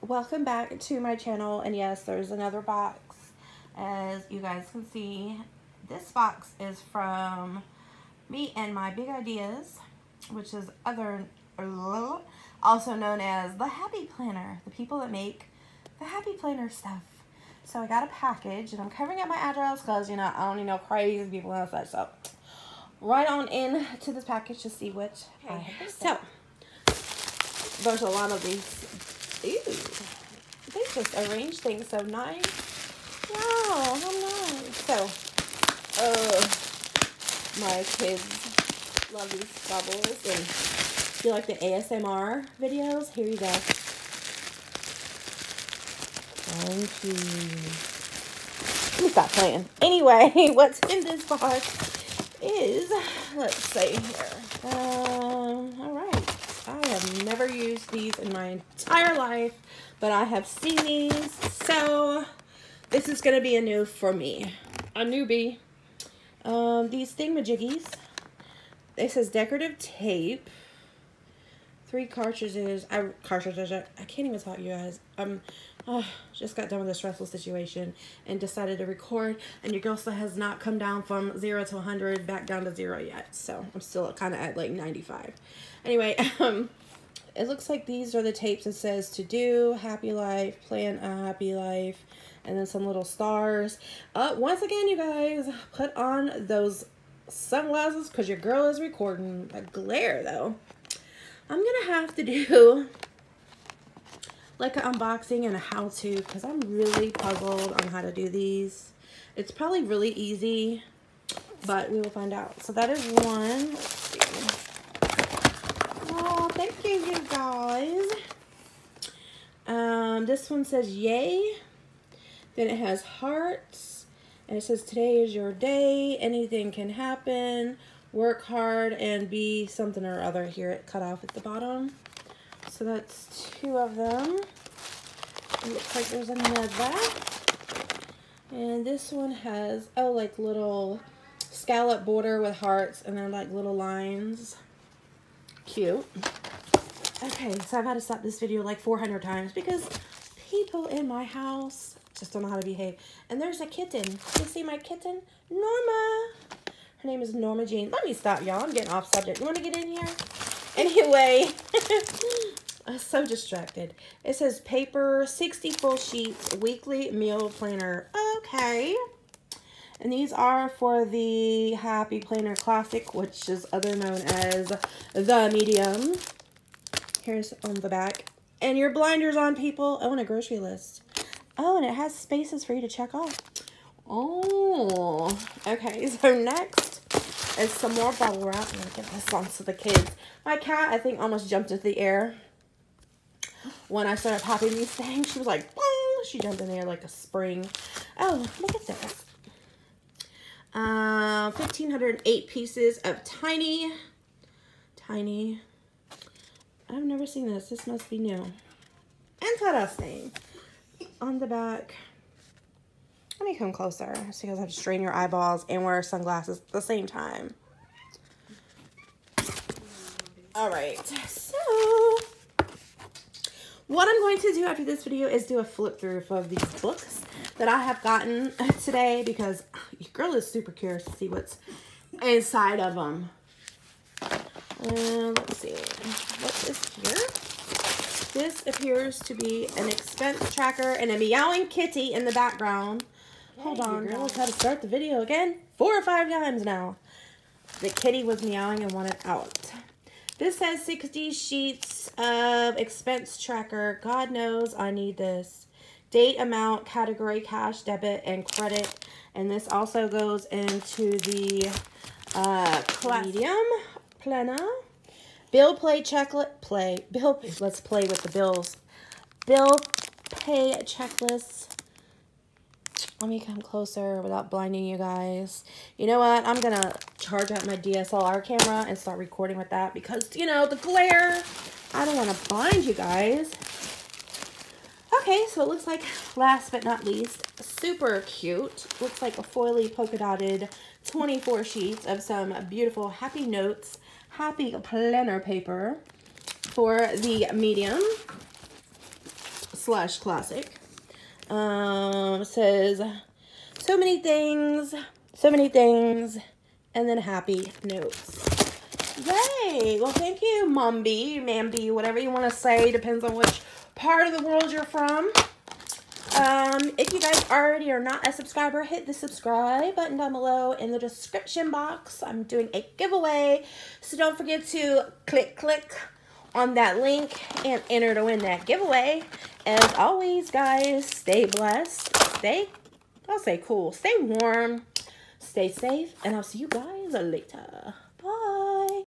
Welcome back to my channel, and yes, there's another box. As you guys can see, this box is from me and my big ideas, which is also known as the Happy Planner, the people that make the Happy Planner stuff. So I got a package, and I'm covering up my address because, you know, I don't need no crazy people and such. So right on in to this package to see what I have. So there's a lot of these. Ew, they just arrange things so nice. Wow, how nice. So, my kids love these bubbles, and if you like the ASMR videos, here you go. Thank you. Let me stop playing. Anyway, what's in this box is, let's see here. All right. I have never used these in my entire life, but I have seen these, so this is going to be a new for me. A newbie. These thingamajiggies. It says decorative tape. 3 cartridges. I can't even talk, you guys. Just got done with a stressful situation and decided to record, and your girl still has not come down from 0 to 100 back down to 0 yet, so I'm still kind of at like 95. Anyway, it looks like these are the tapes. It says to do, happy life, plan a happy life, and then some little stars. Once again, you guys, put on those sunglasses because your girl is recording. A glare though. I'm gonna have to do like an unboxing and a how-to because I'm really puzzled on how to do these. It's probably really easy, but we will find out. So that is one. Let's see. Oh, thank you, you guys. This one says yay. Then it has hearts, and it says today is your day. Anything can happen. Work hard and be something or other. Here it cut off at the bottom. So that's 2 of them. It looks like there's another. And this one has, oh, like little scallop border with hearts and then like little lines. Cute. Okay, so I've had to stop this video like 400 times because people in my house just don't know how to behave. And there's a kitten. You see my kitten? Norma. Her name is Norma Jean. Let me stop, y'all. I'm getting off subject. You want to get in here? Anyway. I'm so distracted. It says paper, 60 full sheets, weekly meal planner. Okay. And these are for the Happy Planner Classic, which is other known as the medium. Here's on the back. And your blinders on, people. Oh, and a grocery list. Oh, and it has spaces for you to check off. Oh, okay. So next is some more bubble wrap. I'm going to give this on to the kids. My cat, I think, almost jumped into the air when I started popping these things. She was like, boom! She jumped in the air like a spring. Oh, look at this. 1,508 pieces of tiny. I've never seen this. This must be new. Interesting. On the back. Let me come closer so you guys have to strain your eyeballs and wear sunglasses at the same time. All right. So what I'm going to do after this video is do a flip through of these books that I have gotten today because your girl is super curious to see what's inside of them. Let's see. What is here? This appears to be an expense tracker and a meowing kitty in the background. Hold on, girl. Let's have to start the video again 4 or 5 times now. The kitty was meowing and wanted out. This has 60 sheets of expense tracker. God knows I need this. Date, amount, category, cash, debit, and credit. And this also goes into the medium planner. Bill pay checklist. Let's play with the bills. Bill pay checklist. Let me come closer without blinding you guys. You know what? I'm going to charge up my DSLR camera and start recording with that because, you know, the glare. I don't want to blind you guys. Okay, so it looks like, last but not least, super cute. Looks like a foily polka dotted 24 sheets of some beautiful Happy Notes, Happy Planner paper for the medium / classic. Says so many things, and then Happy Notes. Yay! Well, thank you, Mambi, whatever you want to say. Depends on which part of the world you're from. If you guys already are not a subscriber, hit the subscribe button down below in the description box. I'm doing a giveaway, so don't forget to click on that link and enter to win that giveaway. As always, guys, stay blessed, I'll say cool, stay warm, stay safe, and I'll see you guys later.